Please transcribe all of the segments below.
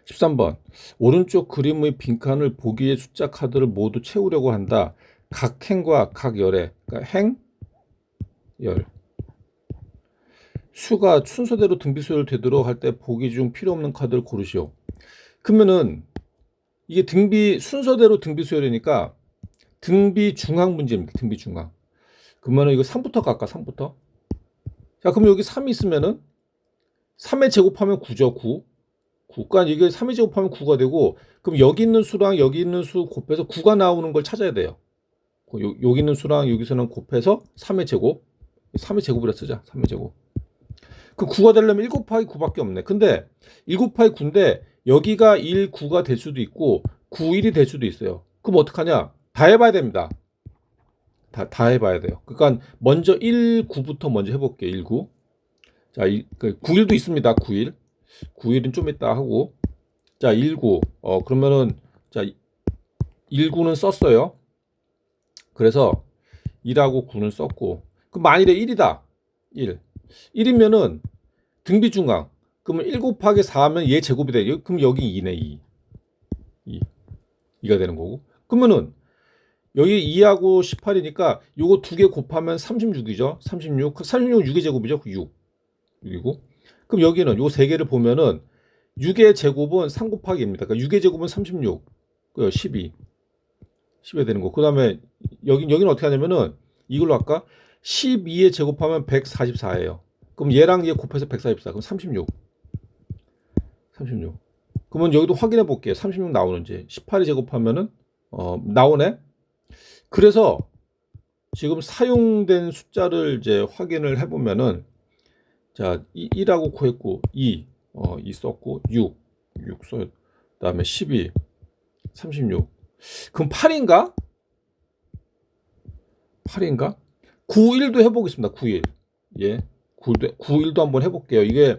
13번. 오른쪽 그림의 빈칸을 보기의 숫자 카드를 모두 채우려고 한다. 각 행과 각 열에, 그러니까 행, 열. 수가 순서대로 등비수열 되도록 할 때 보기 중 필요 없는 카드를 고르시오. 그러면은 이게 순서대로 등비수열이니까 등비 중앙 문제입니다. 등비 중앙. 그러면은 이거 3부터 갈까? 3부터. 자, 그럼 여기 3이 있으면은 3의 제곱하면 9죠. 9. 9. 그러니까 이게 3의 제곱하면 9가 되고, 그럼 여기 있는 수랑 여기 있는 수 곱해서 9가 나오는 걸 찾아야 돼요. 여기 있는 수랑 여기서는 곱해서 3의 제곱. 3의 제곱이라 쓰자. 3의 제곱. 그 9가 되려면 1 곱하기 9밖에 없네. 근데 1 곱하기 9인데 여기가 1, 9가 될 수도 있고 9, 1이 될 수도 있어요. 그럼 어떡하냐? 다 해봐야 됩니다. 다 해봐야 돼요. 그러니까 먼저 1, 9부터 먼저 해볼게요. 1, 9. 자, 9일도 있습니다. 9일. 9일은 좀 이따 하고. 자, 1, 9. 그러면은, 자, 1, 9는 썼어요. 그래서 1하고 9는 썼고. 그럼 만일에 1이다. 1. 1이면은 등비 중앙. 그러면 1 곱하기 4하면 얘 제곱이 되죠. 그럼 여기 2네, 2. 2가 되는 거고. 그러면은 여기 2하고 18이니까 요거 두 개 곱하면 36이죠. 36. 36은 6의 제곱이죠. 6. 6이고. 그럼 여기는 요 세 개를 보면은 6의 제곱은 3 곱하기 2입니다. 그러니까 6의 제곱은 36. 12. 10이 되는 거. 그다음에 여기는 어떻게 하냐면은 이걸로 할까? 12의 제곱하면 144예요. 그럼 얘랑 얘 곱해서 144. 그럼 36. 36. 그러면 여기도 확인해 볼게요. 36 나오는지. 18의 제곱하면은 나오네. 그래서 지금 사용된 숫자를 이제 확인을 해보면은, 자, 1하고 구했고 2 썼고 6 써. 그다음에 12 36. 그럼 8인가? 8인가? 91도 해보겠습니다. 91. 예. 91도 한번 해볼게요. 이게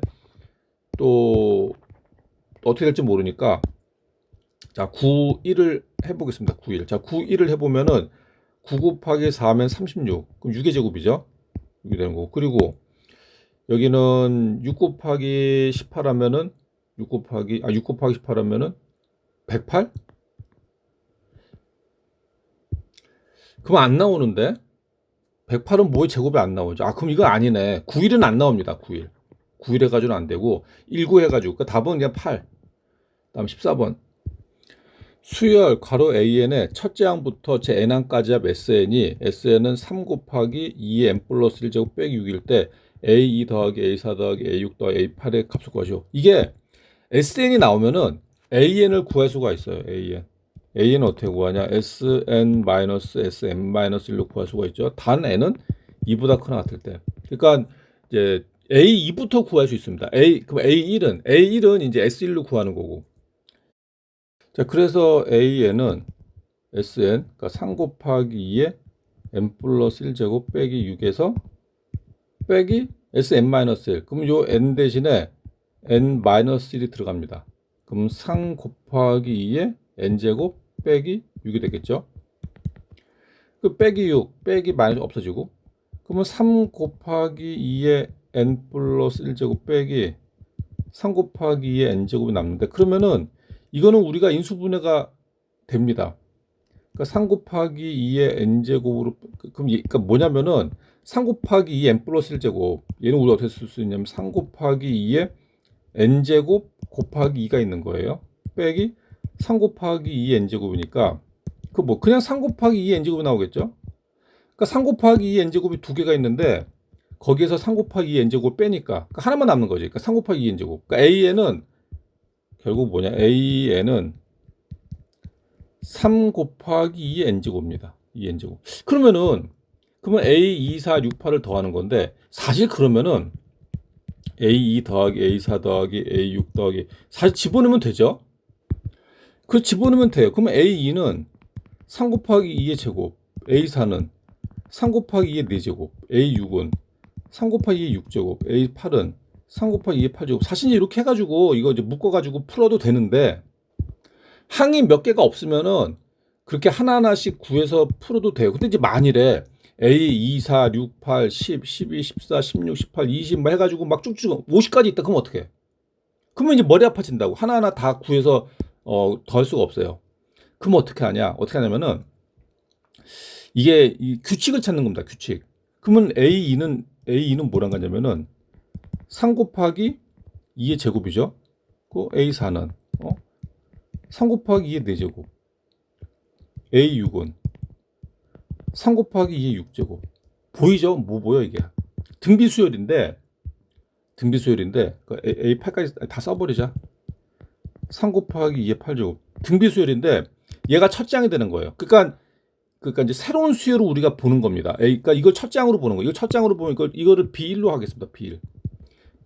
또 어떻게 될지 모르니까. 자, 91을 해보겠습니다. 91. 자, 91을 해보면은 9 곱하기 4면 36. 그럼 6의 제곱이죠. 6이 되는 거고. 그리고 여기는 6 곱하기 18 하면은 6 곱하기 18 하면은 108? 그럼 안 나오는데? 108은 뭐의 제곱이 안 나오죠? 그럼 이건 아니네. 9일은 안 나옵니다. 9일. 9일 해가지고는 안 되고 19 해가지고. 그러니까 답은 그냥 8. 다음 14번. 수열 괄호 AN의 첫째 항부터 제 N항까지 합 SN이 SN은 3 곱하기 2의 N 플러스 1제곱 빼기 6일 때 A2 더하기 A4 더하기 A6 더하기 A8의 값을 구하시오. 이게 SN이 나오면은 AN을 구할 수가 있어요. AN은 어떻게 구하냐? SN-SM-1로 구할 수가 있죠. 단 N은 2보다 크나 같을 때. 그러니까 이제 A2부터 구할 수 있습니다. 그럼 A1은 이제 S1로 구하는 거고. 자, 그래서 AN은 SN, 그러니까 3 곱하기 2에 N 플러스 1제곱 빼기 6에서 빼기 SN-1. 그럼 요 N 대신에 N-1이 들어갑니다. 그럼 3 곱하기 2에 N제곱 빼기 6이 되겠죠. 그 빼기 6, 빼기 마이너스 없어지고. 그러면 3 곱하기 2에 N 플러스 1제곱 빼기 3 곱하기 2에 N제곱이 남는데, 그러면은 이거는 우리가 인수분해가 됩니다. 그러니까 3 곱하기 2의 n제곱으로, 그러니까 뭐냐면은 3 곱하기 2 n 플러스 1제곱, 얘는 우리가 어떻게 쓸 수 있냐면 3 곱하기 2의 n제곱 곱하기 2가 있는 거예요. 빼기 3 곱하기 2 n제곱이니까 그냥 3 곱하기 2 n제곱이 나오겠죠. 그러니까 3 곱하기 2 n제곱이 두 개가 있는데 거기에서 3 곱하기 2 n제곱 빼니까 하나만 남는 거지. 그러니까 3 곱하기 2 n제곱. 그러니까 AN은 결국 뭐냐? AN은 3 곱하기 2의 n제곱입니다. 2n제곱. 그러면 A2, 4, 6, 8을 더하는 건데, 사실 그러면은 A2 더하기 A4 더하기 A6 더하기, 사실 집어넣으면 되죠? 그 집어넣으면 돼요. 그러면 A2는 3 곱하기 2의 제곱, A4는 3 곱하기 2의 4제곱, A6은 3 곱하기 2의 6제곱, A8은 3 곱하기 2의 8제곱. 사실 이렇게 해가지고 이거 이제 묶어가지고 풀어도 되는데, 항이 몇 개가 없으면은 그렇게 하나하나씩 구해서 풀어도 돼요. 근데 이제 만일에 A, 2, 4, 6, 8, 10, 12, 14, 16, 18, 20 뭐 해가지고 막 쭉쭉 50까지 있다. 그럼 어떻게 해? 그러면 이제 머리 아파진다고. 하나하나 다 구해서 더할 수가 없어요. 그럼 어떻게 하냐? 어떻게 하냐면은 이게 이 규칙을 찾는 겁니다. 규칙. 그러면 A2는 뭐란 거냐면은 3 곱하기 2의 제곱이죠. 그 A4는 3 곱하기 2의 4제곱. A6은 3 곱하기 2의 6제곱. 보이죠? 뭐 보여 이게? 등비수열인데 그 A8까지 다 써버리자. 3 곱하기 2의 8제곱. 등비수열인데 얘가 첫째 항이 되는 거예요. 그러니까 이제 새로운 수열을 우리가 보는 겁니다. 그러니까 이걸 첫째 항으로 보는 거예요. 이거 첫째 항으로 보면 이거를 B1로 하겠습니다. B1.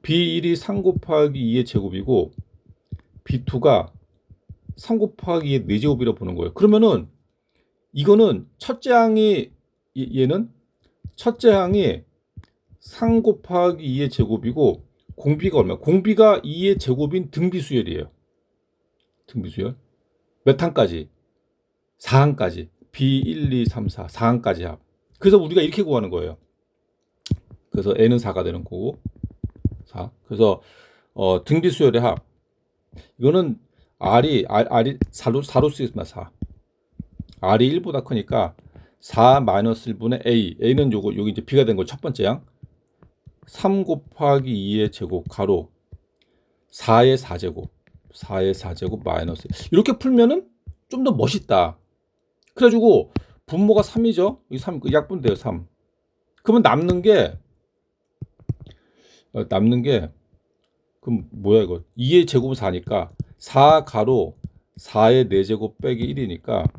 B1이 3 곱하기 2의 제곱이고 B2가 3 곱하기 2의 4제곱이라고 보는 거예요. 그러면은 이거는 첫째 항이 얘는 첫째 항이 3 곱하기 2의 제곱이고 공비가 얼마야? 공비가 2의 제곱인 등비수열이에요. 등비수열. 몇 항까지? 4항까지. B1, 2, 3, 4. 4항까지 합. 그래서 우리가 이렇게 구하는 거예요. 그래서 N은 4가 되는 거고 4. 그래서 등비수열의 합. 이거는 R이 4로 쓰겠습니다. 4. R이 1보다 크니까 4 마이너스 1분의 A. A는 여기 이제 B가 된 거 첫 번째 양. 3 곱하기 2의 제곱 가로 4의 4제곱. 4의 4제곱 마이너스. 이렇게 풀면은 좀 더 멋있다. 그래가지고 분모가 3이죠. 이 3 약분돼요. 3. 그러면 남는 게 그럼 뭐야 이거? 2의 제곱은 4니까 4 가로 4의 4제곱 빼기 1이니까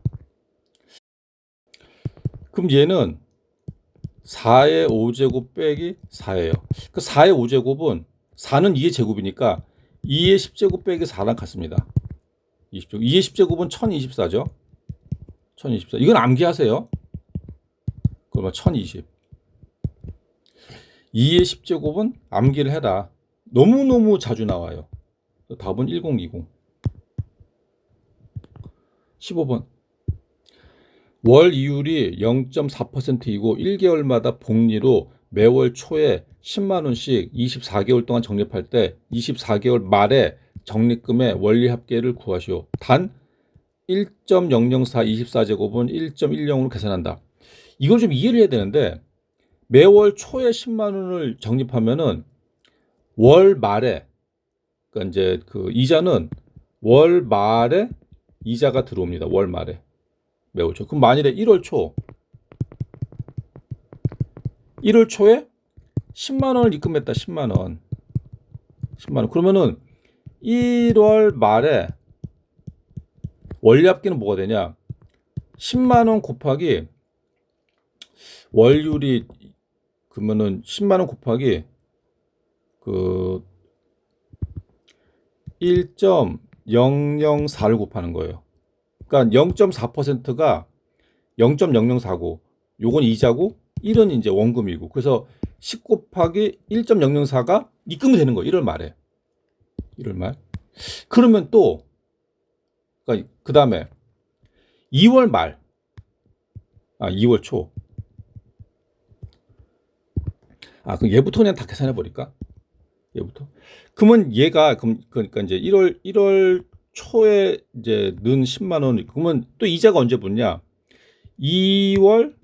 그럼 얘는 4의 5제곱 빼기 4예요. 그 4의 5제곱은 4는 2의 제곱이니까 2의 10제곱 빼기 4랑 같습니다. 20제곱. 2의 10제곱은 1024죠. 1024. 이건 암기하세요. 그러면 1020. 2의 10제곱은 암기를 해라. 너무너무 자주 나와요. 답은 1020. 15번. 월 이율이 0.4%이고 1개월마다 복리로 매월 초에 10만 원씩 24개월 동안 적립할 때 24개월 말에 적립금의 원리 합계를 구하시오. 단 1.004 24제곱은 1.10으로 계산한다. 이걸 좀 이해를 해야 되는데 매월 초에 10만 원을 적립하면은 월 말에 그러니까 이제 그 이자는 월 말에 이자가 들어옵니다. 월 말에. 매월 초. 그럼 만일에 1월 초에 10만 원을 입금했다. 10만 원. 그러면은 1월 말에 원리 합계는 뭐가 되냐? 10만 원 곱하기 월율이 그러면은 10만 원 곱하기 그 1.004를 곱하는 거예요. 그러니까 0.4%가 0.004고 요건 이자고 1은 이제 원금이고 그래서 10 곱하기 1.004가 입금이 되는 거예요. 1월 말에. 1월 말. 그러면 또 그러니까 그다음에 2월 말. 2월 초. 그럼 얘부터 그냥 다 계산해 버릴까? 얘부터. 그러면 얘가 그러니까 이제 1월 초에 이제 는 10만 원. 그러면 또 이자가 언제 붙냐? 2월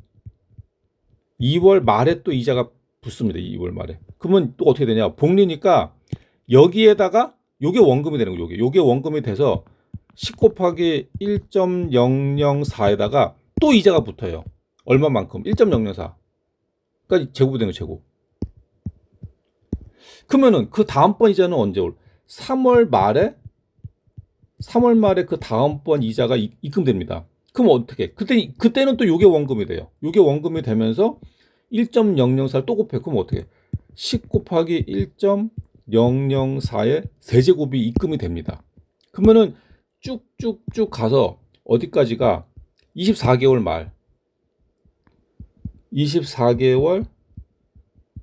말에 또 이자가 붙습니다. 2월 말에. 그러면 또 어떻게 되냐? 복리니까 여기에다가 요게 원금이 되는 거예요. 요게 원금이 돼서 10 곱하기 1.004에다가 또 이자가 붙어요. 얼마만큼? 1.004. 그러니까 제곱이 되는 거 제곱. 그러면은 그 다음번 이자는 언제 올? 3월 말에 그 다음번 이자가 입금됩니다. 그럼 어떻게? 그때는 또 요게 원금이 돼요. 요게 원금이 되면서 1.004를 또 곱해. 그럼 어떻게? 10 곱하기 1.004의 세제곱이 입금이 됩니다. 그러면은 쭉쭉쭉 가서 어디까지가 24개월 말. 24개월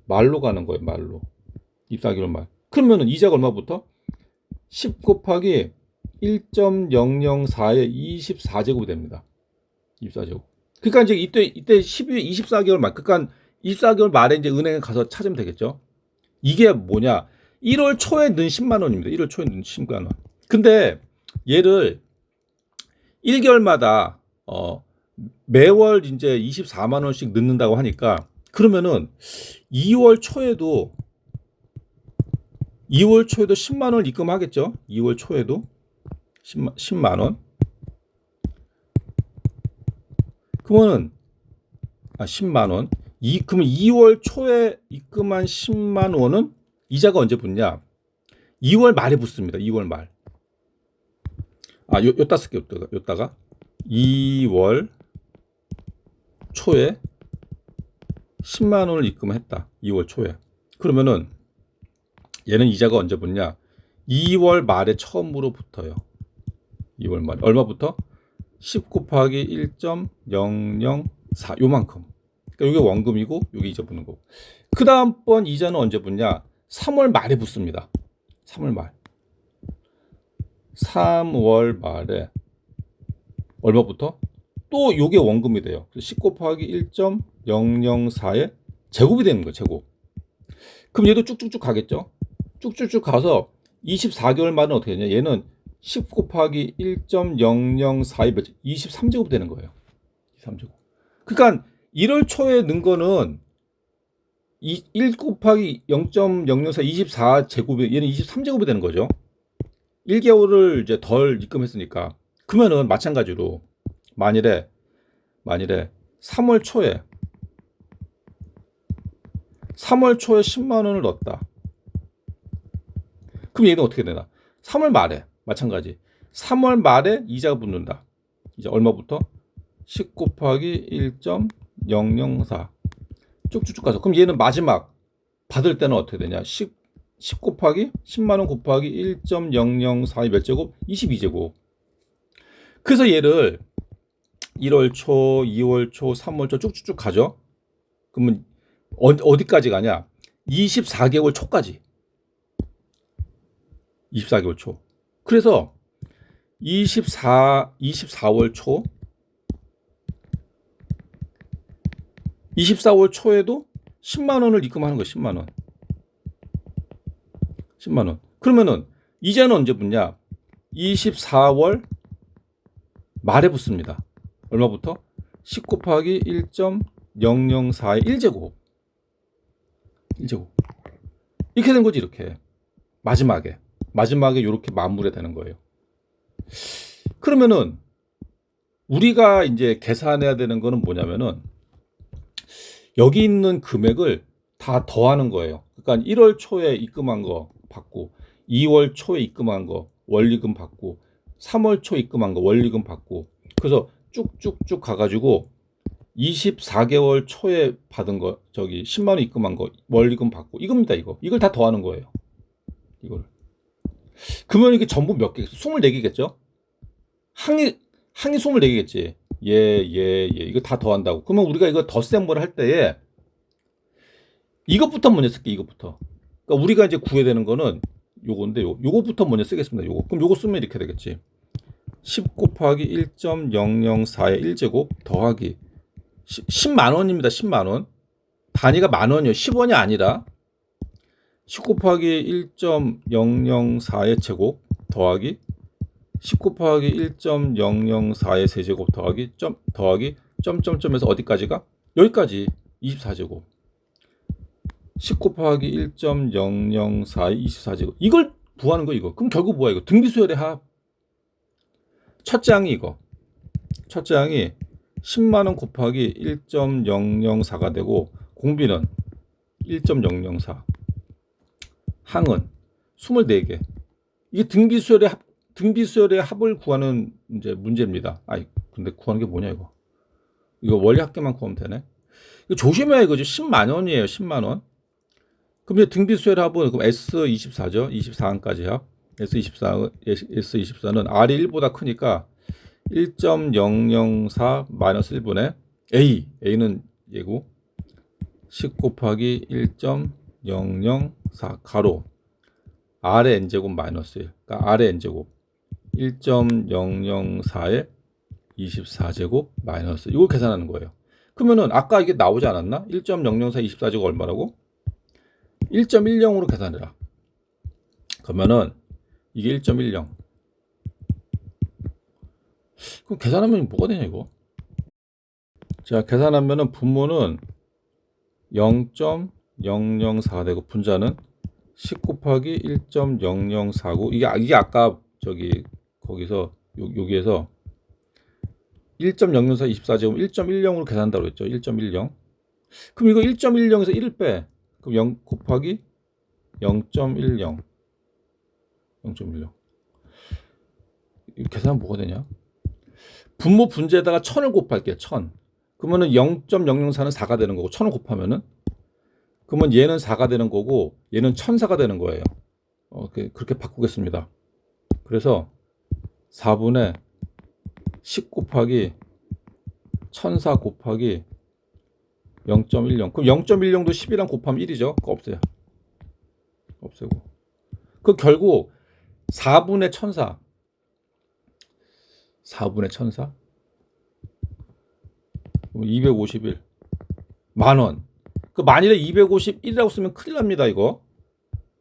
말로 가는 거예요. 말로. 24개월 말. 그러면은 이자가 얼마부터? 10 곱하기 1.004의 24제곱이 됩니다. 24제곱. 그러니까 이제 이때 24개월 말. 그러니까 24개월 말에 이제 은행에 가서 찾으면 되겠죠. 이게 뭐냐? 1월 초에 넣은 10만 원입니다. 1월 초에 넣은 10만 원. 근데 얘를 1개월마다 매월 이제 24만 원씩 넣는다고 하니까 그러면은 2월 초에도 10만 원을 입금하겠죠? 2월 초에도 10만 원. 그러면은 10만 원. 그러면 2월 초에 입금한 10만 원은 이자가 언제 붙냐? 2월 말에 붙습니다. 2월 말. 요따 쓸게요. 요따가 2월 초에 10만 원을 입금했다. 2월 초에. 그러면은 얘는 이자가 언제 붙냐? 2월 말에 처음으로 붙어요. 2월 말에. 얼마부터? 10 곱하기 1.004 요만큼. 그러니까 이게 원금이고 여기 이자 붙는 거고. 그 다음번 이자는 언제 붙냐? 3월 말에 붙습니다. 3월 말. 3월 말에 얼마부터? 또 요게 원금이 돼요. 10 곱하기 1.004의 제곱이 되는 거예요. 제곱. 그럼 얘도 쭉쭉쭉 가겠죠? 쭉쭉쭉 가서 24개월 말은 어떻게 되냐? 얘는 10 곱하기 1.004의 몇? 23제곱 되는 거예요. 23제곱. 그러니까 1월 초에 넣은 거는 1 곱하기 0.004 24제곱이 얘는 23제곱이 되는 거죠. 1개월을 이제 덜 입금했으니까. 그러면은 마찬가지로 만일에 3월 초에 10만 원을 넣었다. 그럼 얘는 어떻게 되나? 3월 말에 마찬가지. 3월 말에 이자가 붙는다. 이제 얼마부터? 10 곱하기 1.004 쭉쭉쭉 가서. 그럼 얘는 마지막 받을 때는 어떻게 되냐? 10 곱하기 10만 원 곱하기 1.004의 몇 제곱? 22제곱. 그래서 얘를 1월 초, 2월 초, 3월 초 쭉쭉쭉 가죠. 그러면 어디까지 가냐? 24개월 초까지. 24개월 초. 그래서 24월 초 24월 초에도 10만 원을 입금하는 거예요. 10만 원. 10만 원. 그러면은 이자는 언제 붙냐? 24월 말에 붙습니다. 얼마부터? 10 곱하기 1.004의 1제곱. 1제곱. 이렇게 된 거지, 이렇게. 마지막에 이렇게 마무리 되는 거예요. 그러면은 우리가 이제 계산해야 되는 거는 뭐냐면은 여기 있는 금액을 다 더하는 거예요. 그러니까 1월 초에 입금한 거 받고 2월 초에 입금한 거 원리금 받고 3월 초에 입금한 거 원리금 받고 그래서 쭉쭉쭉 가가지고 24개월 초에 받은 거 저기 10만 원 입금한 거 원리금 받고 이겁니다. 이걸 다 더하는 거예요. 이걸. 그러면 이게 전부 몇 개겠어? 24개겠죠? 항이 24개겠지. 이거 다 더한다고. 그러면 우리가 이거 덧셈을 할 때에 이것부터 먼저 쓸게. 이것부터. 그러니까 우리가 이제 구해야 되는 거는 요건데 요거부터 먼저 쓰겠습니다. 요거. 그럼 요거 쓰면 이렇게 되겠지. 10 곱하기 1.004의 1제곱 더하기 10만 원입니다. 10만 원. 단위가 만 원이요. 10원이 아니라 10 곱하기 1.004의 제곱 더하기 10 곱하기 1.004의 세제곱 더하기 점점점에서 어디까지가? 여기까지 24제곱. 10 곱하기 1.004의 24제곱. 이걸 구하는 거 이거. 그럼 결국 뭐야 이거? 등비수열의 합. 첫째 항이 이거. 첫째 항이 10만 원 곱하기 1.004가 되고 공비는 1.004. 항은 24개. 이게 등비수열의 합을 구하는 이제 문제입니다. 근데 구하는 게 뭐냐 이거. 이거 원리 합계만 구하면 되네. 이거 조심해야 이거죠. 10만 원이에요. 10만 원. 그럼 이제 등비수열의 합은 그럼 S24죠. 24항까지 합. S24는 R이 1보다 크니까 1.004 마이너스 1분의 A는 얘고 10 곱하기 1.004 가로 R의 N제곱 마이너스 1. 그러니까 R의 N제곱 1.004의 24제곱 마이너스 이걸 계산하는 거예요. 그러면은 아까 이게 나오지 않았나? 1.004 24제곱 얼마라고? 1.10으로 계산해라. 그러면은 이게 1.10. 그럼 계산하면 뭐가 되냐 이거? 자, 계산하면은 분모는 0.004가 되고 분자는 10 곱하기 1.0049. 이게 아까 저기 거기서 여기에서 1.004 24제곱 1.10으로 계산한다고 했죠. 1.10. 그럼 이거 1.10에서 1을 빼. 그럼 0 곱하기 0.10. 0.10. 계산하면 뭐가 되냐? 분모 분자에다가 1000을 곱할게요. 1000. 그러면은 0.004는 4가 되는 거고 1000을 곱하면은 그러면 얘는 4가 되는 거고 얘는 1004가 되는 거예요. 그렇게 바꾸겠습니다. 그래서 4분의 10 곱하기 1004 곱하기 0.10. 그럼 0.10도 10이랑 곱하면 1이죠. 그거 없어요. 없애고. 그 결국 4분의 1004. 4분의 1004? 251. 만원. 그 만일에 251이라고 쓰면 큰일 납니다, 이거.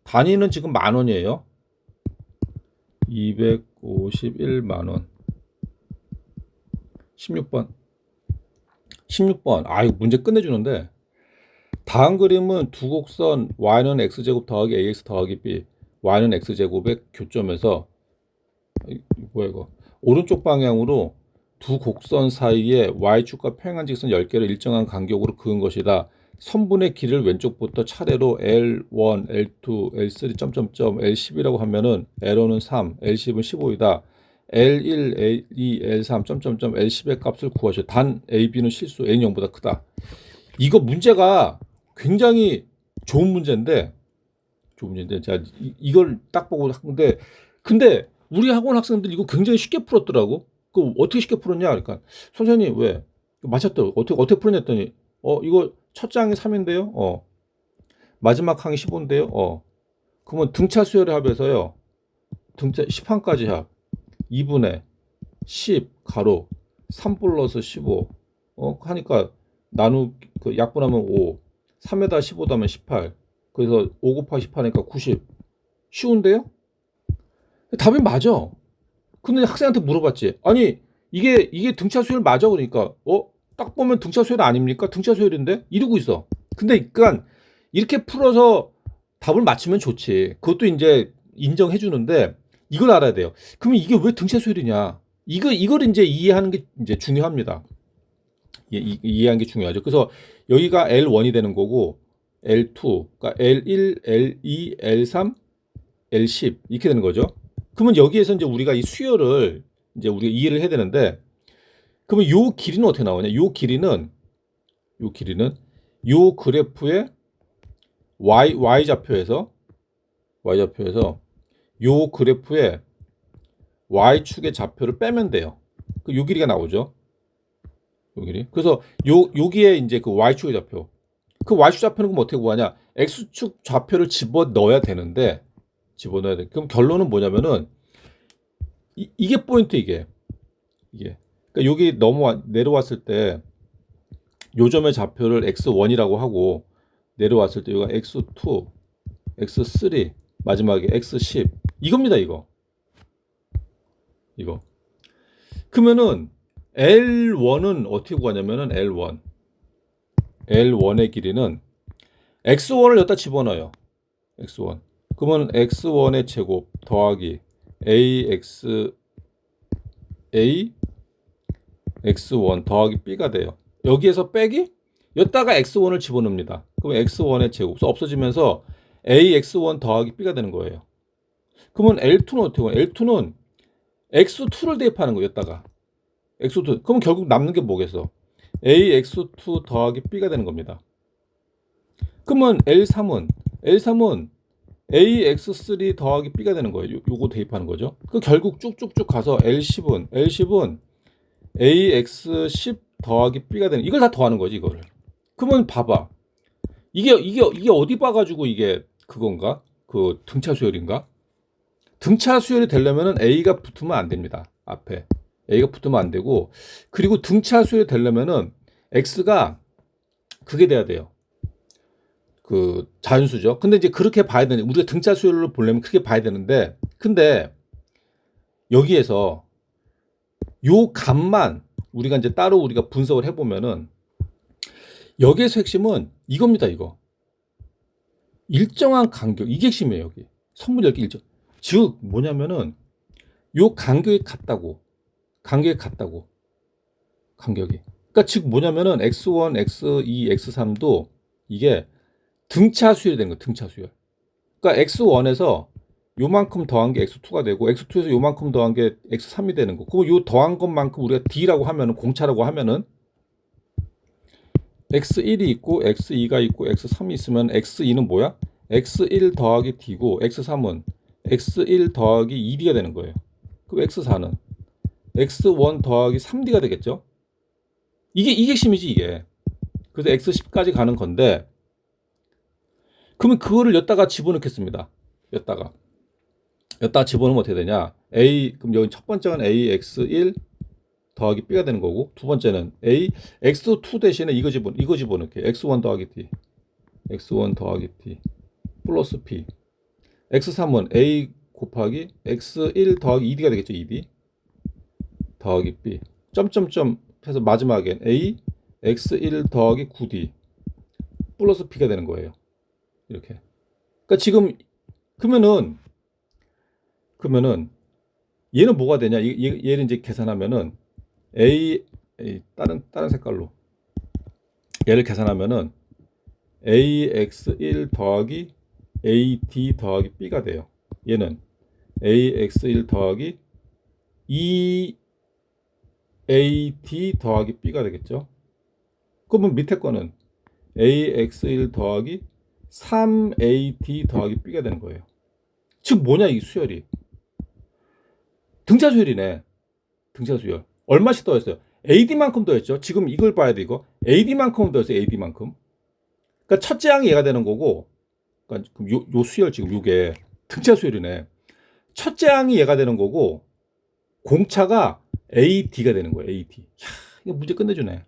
단위는 지금 만원이에요. 251만원. 16번. 16번. 이거 문제 끝내주는데. 다음 그림은 두 곡선 y는 x제곱 더하기 ax 더하기 b, y는 x제곱의 교점에서 뭐야 이거? 오른쪽 방향으로 두 곡선 사이에 y축과 평행한 직선 10개를 일정한 간격으로 그은 것이다. 선분의 길을 왼쪽부터 차례로 L1, L2, L3, 점점점 L10이라고 하면은 L1은 3, L10은 15이다. L1, L2, L3, 점점점 L10의 값을 구하시오. 단 AB는 실수, A는 0보다 크다. 이거 문제가 굉장히 좋은 문제인데 제가 이걸 딱 보고 하는데 근데 우리 학원 학생들 이거 굉장히 쉽게 풀었더라고. 그 어떻게 쉽게 풀었냐? 그러니까 선생님 왜 맞췄다 어떻게 풀었냐 했더니 이거 첫 장이 3인데요. 마지막 항이 15인데요. 그러면 등차 수열의 합에서요. 등차 10항까지 합 2분의 10 가로 3 플러스 15 하니까 그 약분하면 5 3에다 15 더하면 18 그래서 5 곱하기 18이니까 90 쉬운데요? 답이 맞아. 근데 학생한테 물어봤지. 아니 이게 등차 수열 맞아? 그러니까 딱 보면 등차 수열 아닙니까? 등차 수열인데 이러고 있어. 근데 그러니까 이렇게 풀어서 답을 맞추면 좋지. 그것도 이제 인정해 주는데 이걸 알아야 돼요. 그러면 이게 왜 등차 수열이냐? 이걸 이제 이해하는 게 이제 중요합니다. 이해하는 게 중요하죠. 그래서 여기가 L1이 되는 거고 L2, 그러니까 L1, L2, L3, L10 이렇게 되는 거죠. 그러면 여기에서 이제 우리가 이 수열을 이제 우리가 이해를 해야 되는데 그러면 요 길이는 어떻게 나오냐? 요 길이는 요 그래프의 y 좌표에서 요 그래프의 y축의 좌표를 빼면 돼요. 요 길이가 나오죠. 요 길이. 그래서 여기에 이제 그 y축의 좌표. 그 y축 좌표는 그럼 어떻게 구하냐? x축 좌표를 집어넣어야 되는데 집어넣어야 돼. 그럼 결론은 뭐냐면은 이게 포인트 이게. 그러니까 여기 내려왔을 때 요점의 좌표를 x1이라고 하고 내려왔을 때 여기가 x2, x3 마지막에 x10 이겁니다 이거. 그러면은 L1은 어떻게 구하냐면은 L1의 길이는 x1을 여기다 집어넣어요. x1. 그러면 x1의 제곱 더하기 x1 더하기 b가 돼요. 여기에서 빼기 여기다가 x1을 집어넣습니다. 그럼 x1의 제곱 없어지면서 ax1 더하기 b가 되는 거예요. 그러면 L2는 어떻게 해요? L2는 x2를 대입하는 거예요. 여기다가 x2. 그럼 결국 남는 게 뭐겠어? ax2 더하기 b가 되는 겁니다. 그러면 L3은 ax3 더하기 b가 되는 거예요. 요거 대입하는 거죠. 그 결국 쭉쭉쭉 가서 L10은 ax10 더하기 b가 되는 이걸 다 더하는 거지 이거를. 그러면 봐봐. 이게 어디 봐가지고 이게 그건가? 그 등차 수열인가? 등차 수열이 되려면은 a가 붙으면 안 됩니다. 앞에 a가 붙으면 안 되고 그리고 등차 수열이 되려면은 x가 그게 돼야 돼요. 그 자연수죠. 근데 이제 그렇게 봐야 되는, 우리가 등차 수열로 보려면 그렇게 봐야 되는데, 근데 여기에서 요 값만 우리가 이제 따로 우리가 분석을 해보면은 여기에서 핵심은 이겁니다. 이거 일정한 간격, 이게 핵심이에요. 여기 선분 10개 일정, 즉 뭐냐면은 요 간격이 같다고, 간격이. 그러니까 즉 뭐냐면은 x1, x2, x3도 이게 등차 수열이 되는 거예요. 등차 수열. 그러니까 x1에서 요만큼 더한 게 x2가 되고, x2에서 요만큼 더한 게 x3이 되는 거. 그리고 요 더한 것만큼 우리가 d라고 하면은, 공차라고 하면은 x1이 있고 x2가 있고 x3이 있으면 x2는 뭐야? x1 더하기 d고, x3은 x1 더하기 2d가 되는 거예요. 그럼 x4는 x1 더하기 3d가 되겠죠? 이게 핵심이지, 이게. 그래서 x10까지 가는 건데, 그러면 그거를 여기다가 집어넣겠습니다. 여기다가 집어넣으면 어떻게 되냐? 그럼 여기 첫 번째는 ax1 더하기 b가 되는 거고, 두 번째는 x2 대신에 이거 집어넣게. x1 더하기 d 플러스 p. x3은 a 곱하기 x1 더하기 2d가 되겠죠. 2d 더하기 b 점점점 해서 마지막엔 a x1 더하기 9d 플러스 p가 되는 거예요. 이렇게. 그러니까 지금 그러면은 얘는 뭐가 되냐? 얘를 이제 계산하면은 다른 색깔로 얘를 계산하면은 ax1 더하기 ad 더하기 b가 돼요. 얘는 ax1 더하기 2ad 더하기 b가 되겠죠. 그러면 밑에 거는 ax1 더하기 3ad 더하기 b가 되는 거예요. 즉 뭐냐, 이 수열이 등차 수열이네. 등차 수열 얼마씩 더했어요? ad만큼 더했죠. 지금 이걸 봐야 돼. 이거 ad만큼 더했어요. ad만큼. 그러니까 첫째 항이 얘가 되는 거고, 그러니까 요 수열, 지금 요게 등차 수열이네. 첫째 항이 얘가 되는 거고, 공차가 ad가 되는 거예요. ad. 이거 문제 끝내주네.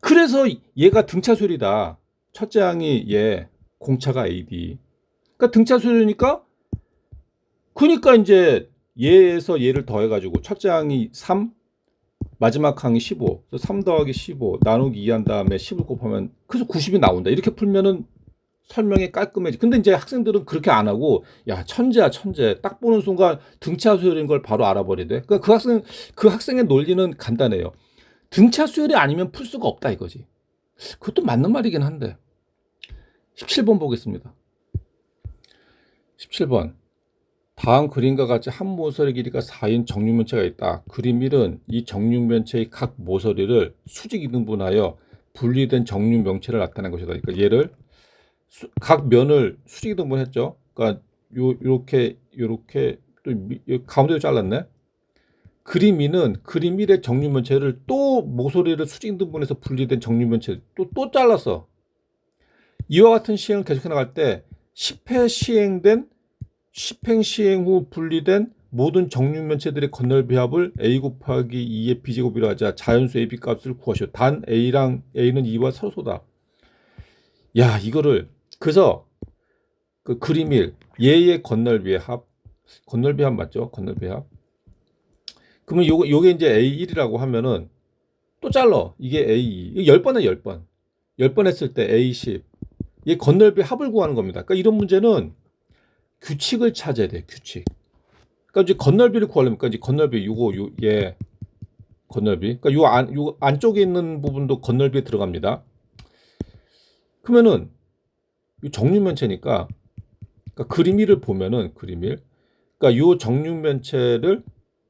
그래서 얘가 등차 수열이다. 첫째 항이 얘, 공차가 ad. 그러니까 등차 수열이니까, 그러니까 이제 얘에서 얘를 더해가지고 첫째 항이 3, 마지막 항이 15, 3 더하기 15 나누기 2 한 다음에 10을 곱하면 그래서 90이 나온다. 이렇게 풀면은 설명이 깔끔해지. 근데 이제 학생들은 그렇게 안 하고, 야, 천재야, 천재. 딱 보는 순간 등차 수열인 걸 바로 알아버리대. 그러니까 그 학생의 논리는 간단해요. 등차 수열이 아니면 풀 수가 없다, 이거지. 그것도 맞는 말이긴 한데. 17번 보겠습니다. 17번. 다음 그림과 같이 한 모서리 길이가 4인 정육면체가 있다. 그림 1은 이 정육면체의 각 모서리를 수직 이등분하여 분리된 정육면체를 나타낸 것이다. 그러니까 얘를 각 면을 수직 이등분했죠. 그러니까 요렇게 또 가운데도 잘랐네. 그림 2는 그림 1의 정육면체를 또 모서리를 수직 이등분해서 분리된 정육면체 또 잘랐어. 이와 같은 시행을 계속해 나갈 때 10회 시행 후 분리된 모든 정육면체들의 건널비 합을 a 곱하기 2의 b제곱이라 하자. 자연수 ab 값을 구하시오. 단 a는 2와 서로소다. 야, 이거를 그래서 그 그림 1 얘의 건널비의 합 맞죠? 건널비 합. 그러면 요게 이제 a1이라고 하면은 또 잘라. 이게 a2. 10번에 10번. 10번 했을 때 a10. 얘 건널비 합을 구하는 겁니다. 그러니까 이런 문제는 규칙을 찾아야 돼. 규칙. 그러니까 이제 건널비를 구하려면, 이제 건널비 얘 건널비. 그러니까 요 안쪽에 있는 부분도 건널비에 들어갑니다. 그러면은 이 정육면체니까, 그러니까 그림 1을 보면은 그림 1. 그러니까 요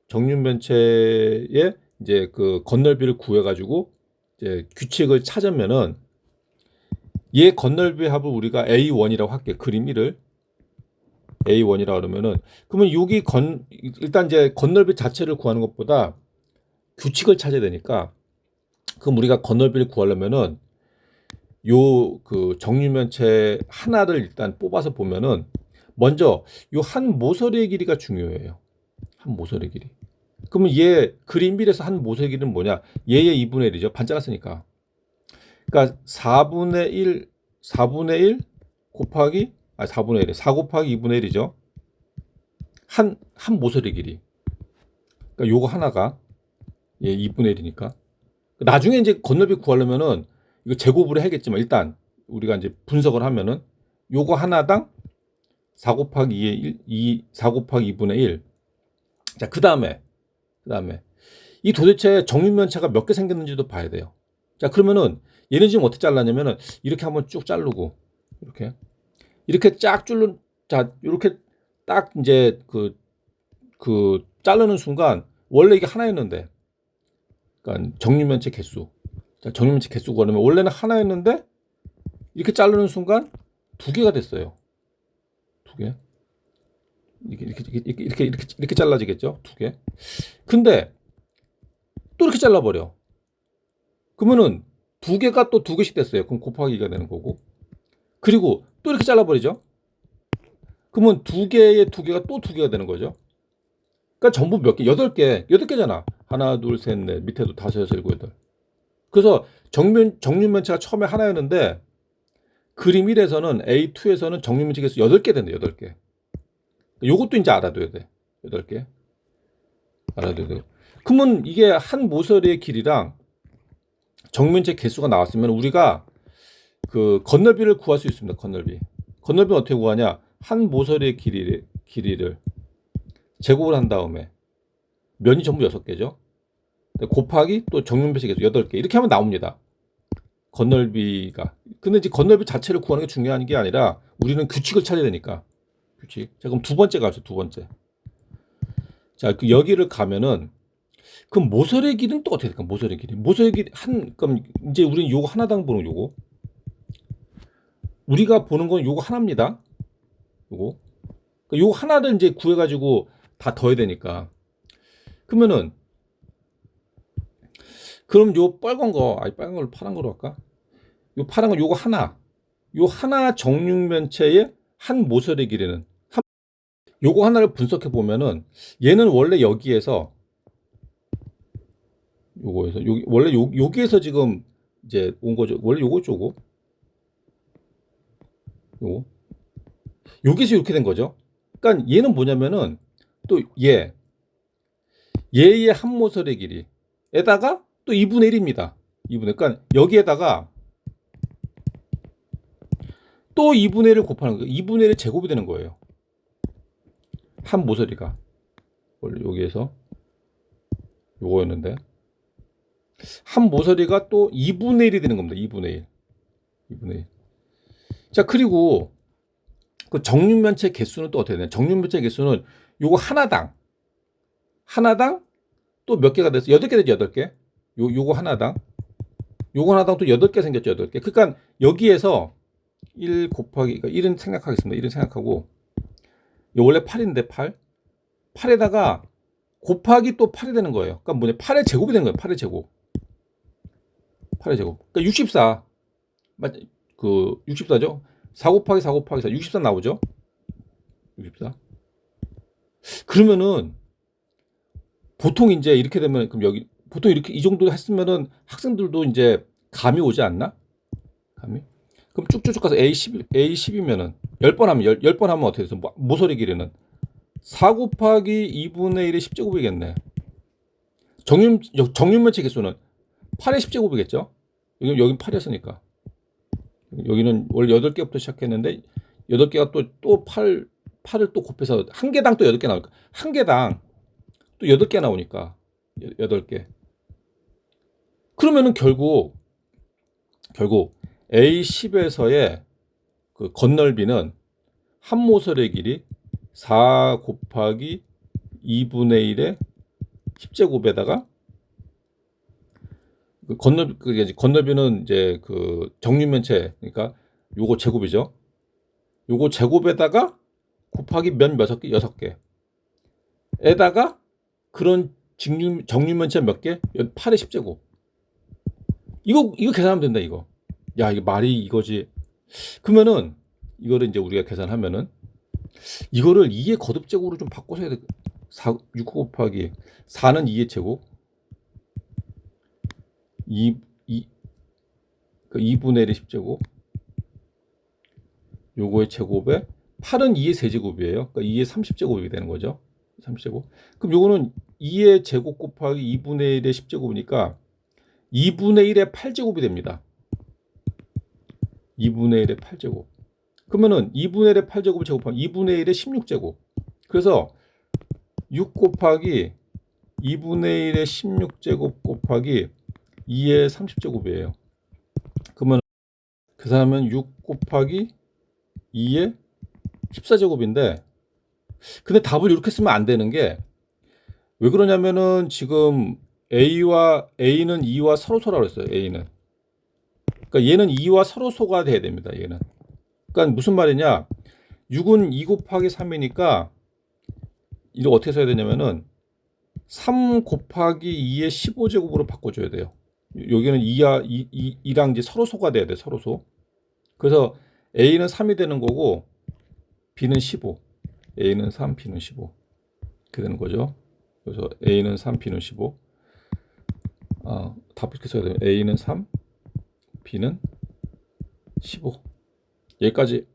정육면체의 이제 그 건널비를 구해 가지고 이제 규칙을 찾으면은 얘 건널비 합을 우리가 A1이라고 할게. 그림 1을 A1이라 그러면은, 그러면 여기 일단 이제 건널비 자체를 구하는 것보다 규칙을 찾아야 되니까, 그럼 우리가 건널비를 구하려면은 요 그 정육면체 하나를 일단 뽑아서 보면은, 먼저 요 한 모서리의 길이가 중요해요. 한 모서리 길이. 그러면 얘 그림 1에서 한 모서리 길이는 뭐냐? 얘의 2분의 1이죠. 반 잘랐으니까. 그러니까 4분의 1 4분의 1 곱하기 4분의 1에 4 곱하기 2분의 1이죠. 한 모서리 길이. 그러니까 요거 하나가 2분의 1이니까. 나중에 이제 건널비 구하려면은 이거 제곱으로 해야겠지만 일단 우리가 이제 분석을 하면은 요거 하나당 4 곱하기 4 곱하기 2분의 1. 자, 그다음에 이 도대체 정육면체가 몇 개 생겼는지도 봐야 돼요. 자, 그러면은 얘는 지금 어떻게 잘랐냐면은 이렇게 한번 쭉 자르고 이렇게 쫙 자, 이렇게 딱 이제 그 자르는 순간 원래 이게 하나였는데, 그러니까 정육면체 개수. 자, 정육면체 개수 구하려면 원래는 하나였는데 이렇게 자르는 순간 두 개가 됐어요. 두 개. 이렇게 잘라지겠죠? 두 개. 근데 또 이렇게 잘라버려. 그러면은 두 개가 또 두 개씩 됐어요. 그럼 곱하기가 되는 거고. 그리고 또 이렇게 잘라버리죠. 그러면 두 개에 두 개가 또 두 개가 되는 거죠. 그러니까 전부 몇 개? 8개잖아. 하나, 둘, 셋, 넷. 밑에도 5, 6, 7, 8. 그래서 정육면체가 처음에 하나였는데 그림 1에서는 A2에서는 정육면체 개수 8개 된다. 8개. 요것도 이제 알아둬야 돼. 8개. 알아둬야 돼. 그러면 이게 한 모서리의 길이랑 정면체 개수가 나왔으면 우리가 그 건널비를 구할 수 있습니다. 건널비는 어떻게 구하냐? 한 모서리의 길이를 제곱을 한 다음에 면이 전부 6개죠. 곱하기 또 정면체 개수 8개. 이렇게 하면 나옵니다. 건널비가. 근데 이제 건널비 자체를 구하는 게 중요한 게 아니라 우리는 규칙을 찾아야 되니까. 규칙. 자, 그럼 두 번째 가죠. 두 번째. 자, 그 여기를 가면은 그럼 모서리 길이는 또 어떻게 될까? 모서리 길이. 그럼 이제 우리는 요거 하나당 보는 요거. 우리가 보는 건 요거 하나입니다. 요거. 그러니까 요거 하나를 이제 구해가지고 다 더해야 되니까. 그러면은 그럼 요 빨간 걸 파란 거로 할까? 요 파란 거 요거 하나. 요 하나 정육면체의 한 모서리 길이는 요거 하나를 분석해 보면은 얘는 원래 여기에서 여기에서 지금 이제 온 거죠. 원래 요거 여기서 이렇게 된 거죠. 그러니까 얘는 뭐냐면은 또 얘의 한 모서리 길이에다가 또 2분의 1입니다. 2분의. 그러니까 여기에다가 또 2분의 1을 곱하는 거예요. 2분의 1의 제곱이 되는 거예요. 한 모서리가. 원래 여기에서 요거였는데 한 모서리가 또 2분의 1이 되는 겁니다. 2분의 1. 자, 그리고 그 정육면체 개수는 또 어떻게 되냐? 정육면체 개수는 요거 하나당 또 몇 개가 돼서 8개 되죠. 8개. 요거 하나당 또 8개 생겼죠. 8개. 그러니까 여기에서 1 곱하기, 그러니까 1은 생각하겠습니다. 1은 생각하고 요 원래 8인데 8에다가 곱하기 또 8이 되는 거예요. 그러니까 뭐냐? 8의 제곱이 되는 거예요. 8의 제곱. 그러니까 64. 그 64죠. 4 곱하기 4 곱하기 4 64 나오죠. 64. 그러면은 보통 이제 이렇게 되면 그럼 여기 보통 이렇게 이 정도 했으면은 학생들도 이제 감이 오지 않나? 감이? 그럼 쭉쭉쭉 가서 A10이면은 10번 하면 어떻게 돼서 모서리 길이는 4 곱하기 2분의 1의 10제곱이겠네. 정육면체 개수는 8의 10제곱이겠죠? 여긴 8이었으니까. 여기는 원래 8개부터 시작했는데 8개가 또 8을 또 곱해서 한 개당 또 8개 나오니까 한 개당 또 8개 나오니까 8개. 그러면은 결국 A10에서의 그 건널비는 한 모서리 길이 4 곱하기 2분의 1의 10제곱에다가 건널비는 이제 그 정육면체, 그러니까 요거 제곱이죠. 요거 제곱에다가 곱하기 면 몇 개? 6개. 에다가 그런 정육면체 몇 개? 8의 10제곱. 이거 계산하면 된다, 이거. 야, 이게 말이 이거지. 그러면은 이거를 이제 우리가 계산하면은 이거를 2의 거듭제곱으로 좀 바꿔서 해야 돼. 6 곱하기 4는 2의 제곱. 2분의 1의 10제곱. 요거의 제곱에 8은 2의 세제곱이에요. 그러니까 2의 30제곱이 되는 거죠. 30제곱. 그럼 요거는 2의 제곱 곱하기 2분의 1의 10제곱이니까 2분의 1의 8제곱이 됩니다. 2분의 1의 8제곱. 그러면은 2분의 1의 8제곱을 제곱하면 2분의 1의 16제곱. 그래서 6 곱하기 2분의 1의 16제곱 곱하기 2의 30제곱이에요. 그러면 계산하면 6 곱하기 2의 14제곱인데, 근데 답을 이렇게 쓰면 안 되는 게 왜 그러냐면은 지금 A는 2와 서로소라고 했어요. A는. 그러니까 얘는 2와 서로소가 돼야 됩니다. 얘는. 그러니까 무슨 말이냐? 6은 2 곱하기 3이니까 이거 어떻게 써야 되냐면은 3 곱하기 2의 15제곱으로 바꿔줘야 돼요. 여기는 2랑 이제 서로소가 돼야 돼. 서로소. 그래서 A는 3이 되는 거고 B는 15. A는 3, B는 15. 이렇게 되는 거죠. 그래서 A는 3, B는 15. 답을 이렇게 써야 돼요. A는 3, B는 15. 여기까지.